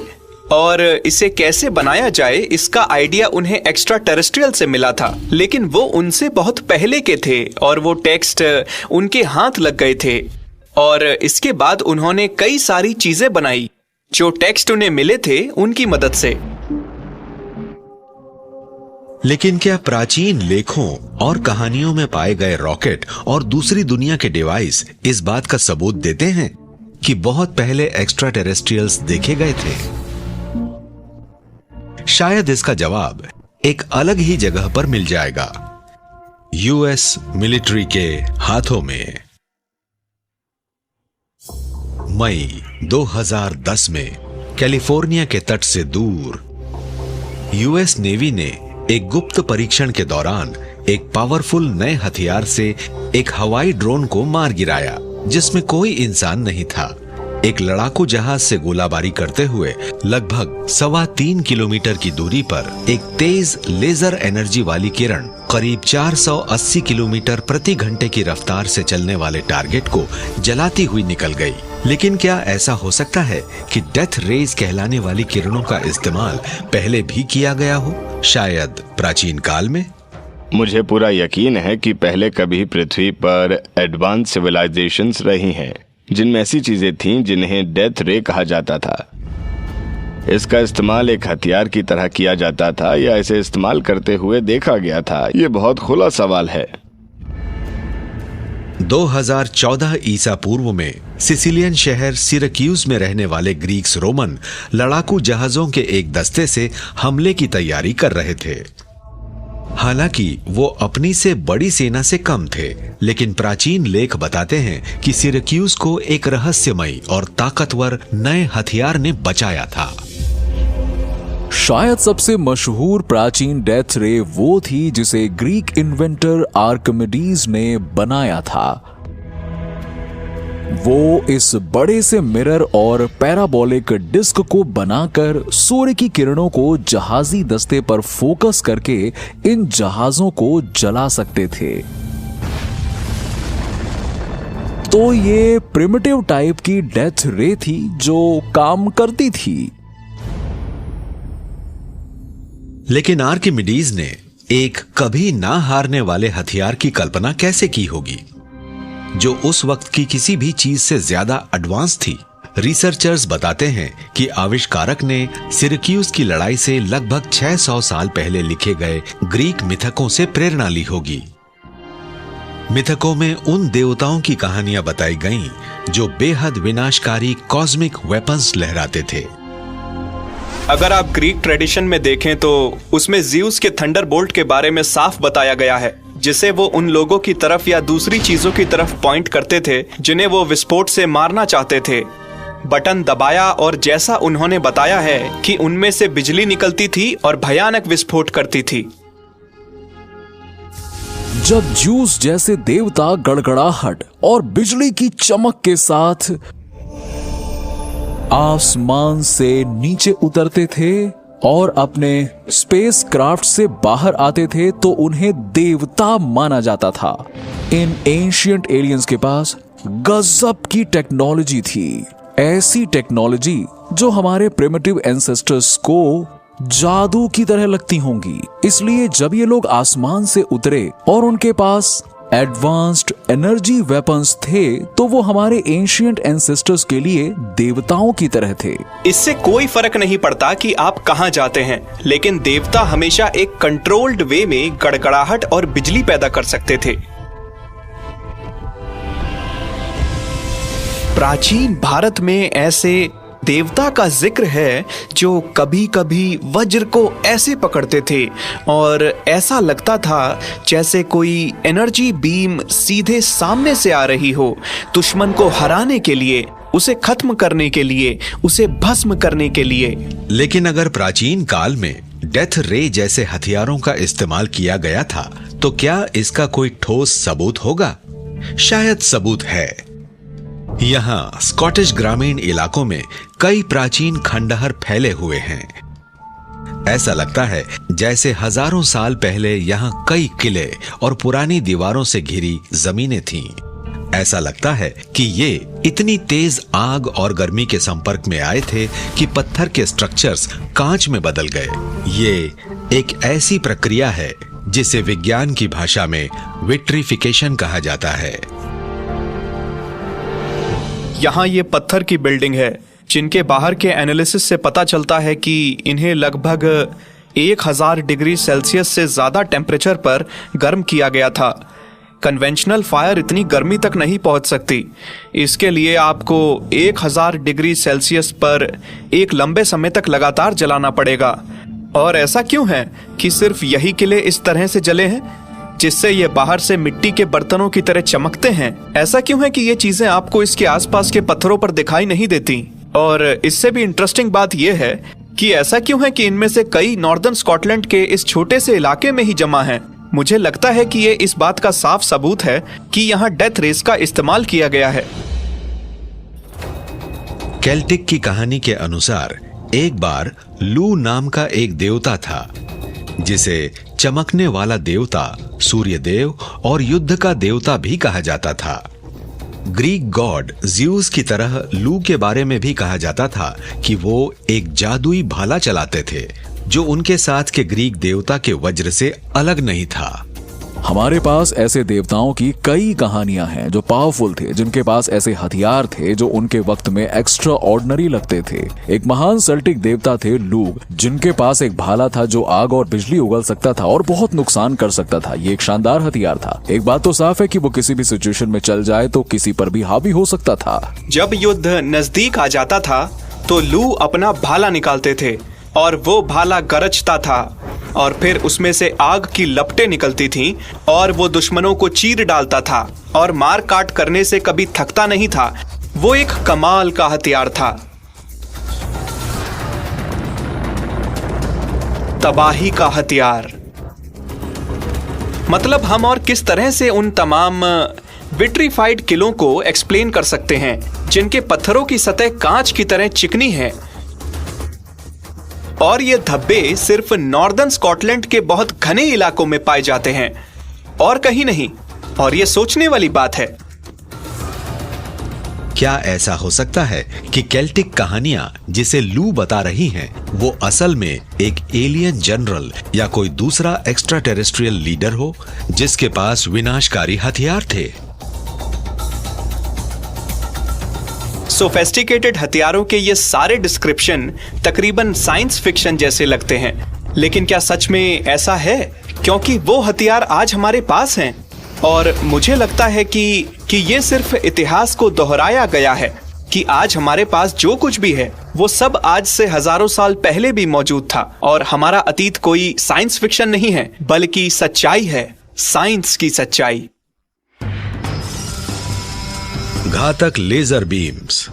और इसे कैसे बनाया जाए इसका आइडिया उन्हें एक्स्ट्रा टेरेस्ट्रियल से मिला था, लेकिन वो उनसे बहुत पहले के थे और वो टेक्स्ट उनके हाथ लग गए थे और इसके बाद उन्होंने कई सारी चीजें बनाई जो टेक्स्ट उन्हें मिले थे उनकी मदद से। लेकिन क्या प्राचीन लेखों और कहानियों में पाए गए रॉकेट और दूसरी दुनिया के डिवाइस इस बात का सबूत देते हैं कि बहुत पहले एक्स्ट्रा टेरेस्ट्रियल्स देखे गए थे? शायद इसका जवाब एक अलग ही जगह पर मिल जाएगा, यूएस मिलिट्री के हाथों में। मई 2010 में कैलिफोर्निया के तट से दूर यूएस नेवी ने एक गुप्त परीक्षण के दौरान एक पावरफुल नए हथियार से एक हवाई ड्रोन को मार गिराया जिसमें कोई इंसान नहीं था। एक लड़ाकू जहाज से गोलाबारी करते हुए लगभग 3.25 किलोमीटर की दूरी पर एक तेज लेजर एनर्जी वाली किरण करीब 480 किलोमीटर प्रति घंटे की रफ्तार से चलने वाले टारगेट को जलाती हुई निकल गई। लेकिन क्या ऐसा हो सकता है कि डेथ रेज कहलाने वाली किरणों का इस्तेमाल पहले भी किया गया हो, शायद प्राचीन काल में? मुझे पूरा यकीन है कि पहले कभी पृथ्वी पर एडवांस सिविलाइजेशंस रही हैं जिनमें ऐसी चीजें थीं जिन्हें डेथ रे कहा जाता था। इसका इस्तेमाल एक हथियार की तरह किया जाता था या इसे इस्तेमाल करते हुए देखा गया था, ये बहुत खुला सवाल है। 2014 ईसा पूर्व में सिसिलियन शहर सिरक्यूज में रहने वाले ग्रीक्स रोमन लड़ाकू जहाजों के एक दस्ते से हमले की तैयारी कर रहे थे। हालांकि वो अपनी से बड़ी सेना से कम थे, लेकिन प्राचीन लेख बताते हैं कि सिरक्यूज को एक रहस्यमयी और ताकतवर नए हथियार ने बचाया था। शायद सबसे मशहूर प्राचीन डेथ रे वो थी जिसे ग्रीक इन्वेंटर आर्किमिडीज ने बनाया था। वो इस बड़े से मिरर और पैराबोलिक डिस्क को बनाकर सूर्य की किरणों को जहाजी दस्ते पर फोकस करके इन जहाजों को जला सकते थे। तो ये प्रिमिटिव टाइप की डेथ रे थी जो काम करती थी। लेकिन आर्किमिडीज ने एक कभी ना हारने वाले हथियार की कल्पना कैसे की होगी जो उस वक्त की किसी भी चीज से ज्यादा एडवांस थी? रिसर्चर्स बताते हैं कि आविष्कारक ने सिरक्यूज की लड़ाई से लगभग 600 साल पहले लिखे गए ग्रीक मिथकों से प्रेरणा ली होगी। मिथकों में उन देवताओं की कहानियां बताई गईं जो बेहद विनाशकारी कॉस्मिक वेपन्स लहराते थे। अगर आप ग्रीक ट्रेडिशन में देखें तो उसमें ज़्यूस के थंडरबोल्ट के बारे में साफ बताया गया है, जिसे वो उन लोगों की तरफ या दूसरी चीजों की तरफ पॉइंट करते थे जिन्हें वो विस्फोट से मारना चाहते थे। बटन दबाया और जैसा उन्होंने बताया है कि उनमें से बिजली निकलती थी और भयानक विस्फोट करती थी। जब ज़्यूस जैसे देवता गड़गड़ाहट और बिजली की चमक के साथ आसमान से नीचे उतरते थे और अपने स्पेस क्राफ्ट से बाहर आते थे तो उन्हें देवता माना जाता था। इन एंशिएंट एलियंस के पास गजब की टेक्नोलॉजी थी, ऐसी टेक्नोलॉजी जो हमारे प्रिमिटिव एंसेस्टर्स को जादू की तरह लगती होंगी। इसलिए जब ये लोग आसमान से उतरे और उनके पास एडवांस्ड एनर्जी वेपन्स थे तो वो हमारे एंशिएंट एंसेस्टर्स के लिए देवताओं की तरह थे। इससे कोई फर्क नहीं पड़ता कि आप कहां जाते हैं, लेकिन देवता हमेशा एक कंट्रोल्ड वे में गड़गड़ाहट और बिजली पैदा कर सकते थे। प्राचीन भारत में ऐसे देवता का जिक्र है जो कभी कभी वज्र को ऐसे पकड़ते थे और ऐसा लगता था जैसे कोई एनर्जी बीम सीधे सामने से आ रही हो, दुश्मन को हराने के लिए, उसे खत्म करने के लिए, उसे भस्म करने के लिए। लेकिन अगर प्राचीन काल में डेथ रे जैसे हथियारों का इस्तेमाल किया गया था तो क्या इसका कोई ठोस सबूत होगा? शायद सबूत है। यहाँ स्कॉटिश ग्रामीण इलाकों में कई प्राचीन खंडहर फैले हुए हैं। ऐसा लगता है जैसे हजारों साल पहले यहाँ कई किले और पुरानी दीवारों से घिरी जमीनें थीं। ऐसा लगता है कि ये इतनी तेज आग और गर्मी के संपर्क में आए थे कि पत्थर के स्ट्रक्चर्स कांच में बदल गए। ये एक ऐसी प्रक्रिया है जिसे विज्ञान की भाषा में विट्रिफिकेशन कहा जाता है। यहाँ ये पत्थर की बिल्डिंग है जिनके बाहर के एनालिसिस से पता चलता है कि इन्हें लगभग 1000 डिग्री सेल्सियस से ज्यादा टेम्परेचर पर गर्म किया गया था। कन्वेंशनल फायर इतनी गर्मी तक नहीं पहुंच सकती, इसके लिए आपको 1000 डिग्री सेल्सियस पर एक लंबे समय तक लगातार जलाना पड़ेगा। और ऐसा क्यों है कि सिर्फ यही किले इस तरह से जले हैं जिससे ये बाहर से मिट्टी के बर्तनों की तरह चमकते हैं? ऐसा क्यों है कि ये चीजें आपको इसके आसपास के पत्थरों पर दिखाई नहीं देती? और इससे भी इंटरेस्टिंग बात यह है कि ऐसा क्यों है कि इनमें से कई नॉर्दर्न स्कॉटलैंड के इस छोटे से इलाके में ही जमा हैं। मुझे लगता है कि ये इस बात का साफ सबूत है कि यहाँ डेथ रेस का इस्तेमाल किया गया है। केल्टिक की कहानी के अनुसार एक बार लू नाम का एक देवता था जिसे चमकने वाला देवता, सूर्य देव और युद्ध का देवता भी कहा जाता था। ग्रीक गॉड ज़्यूस की तरह लू के बारे में भी कहा जाता था कि वो एक जादुई भाला चलाते थे जो उनके साथ के ग्रीक देवता के वज्र से अलग नहीं था। हमारे पास ऐसे देवताओं की कई कहानियां हैं जो पावरफुल थे, जिनके पास ऐसे हथियार थे जो उनके वक्त में एक्स्ट्रा ऑर्डिनरी लगते थे। एक महान सेल्टिक देवता थे लूग, जिनके पास एक भाला था जो आग और बिजली उगल सकता था और बहुत नुकसान कर सकता था। ये एक शानदार हथियार था। एक बात तो साफ है कि वो किसी भी सिचुएशन में चल जाए तो किसी पर भी हावी हो सकता था। जब युद्ध नजदीक आ जाता था तो लू अपना भाला निकालते थे और वो भाला गरजता था और फिर उसमें से आग की लपटें निकलती थीं और वो दुश्मनों को चीर डालता था और मार काट करने से कभी थकता नहीं था। वो एक कमाल का हथियार था। तबाही का हथियार। मतलब हम और किस तरह से उन तमाम विट्रीफाइड किलों को एक्सप्लेन कर सकते हैं जिनके पत्थरों की सतह कांच की तरह चिकनी है और ये धब्बे सिर्फ नॉर्दर्न स्कॉटलैंड के बहुत घने इलाकों में पाए जाते हैं और कहीं नहीं। और ये सोचने वाली बात है। क्या ऐसा हो सकता है कि केल्टिक कहानियां जिसे लू बता रही हैं वो असल में एक एलियन जनरल या कोई दूसरा एक्स्ट्रा टेरेस्ट्रियल लीडर हो जिसके पास विनाशकारी हथियार थे? सोफेस्टिकेटेड हथियारों के ये सारे डिस्क्रिप्शन तकरीबन साइंस फिक्शन जैसे लगते हैं, लेकिन क्या सच में ऐसा है? क्योंकि वो हथियार आज हमारे पास हैं और मुझे लगता है कि ये सिर्फ इतिहास को दोहराया गया है कि आज हमारे पास जो कुछ भी है वो सब आज से हजारों साल पहले भी मौजूद था और हमारा अतीत कोई साइंस फिक्शन नहीं है बल्कि सच्चाई है, साइंस की सच्चाई। घातक laser beams,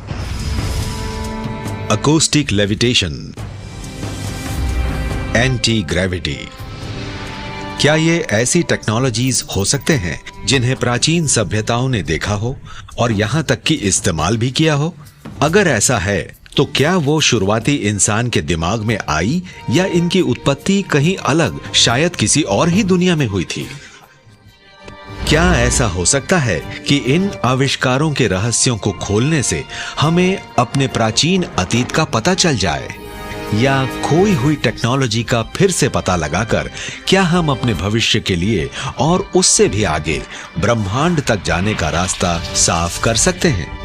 acoustic levitation, anti gravity. क्या ये ऐसी टेक्नोलॉजीज हो सकते हैं जिन्हें प्राचीन सभ्यताओं ने देखा हो और यहां तक कि इस्तेमाल भी किया हो? अगर ऐसा है तो क्या वो शुरुआती इंसान के दिमाग में आई या इनकी उत्पत्ति कहीं अलग, शायद किसी और ही दुनिया में हुई थी? क्या ऐसा हो सकता है कि इन आविष्कारों के रहस्यों को खोलने से हमें अपने प्राचीन अतीत का पता चल जाए? या खोई हुई टेक्नोलॉजी का फिर से पता लगाकर क्या हम अपने भविष्य के लिए और उससे भी आगे ब्रह्मांड तक जाने का रास्ता साफ कर सकते हैं?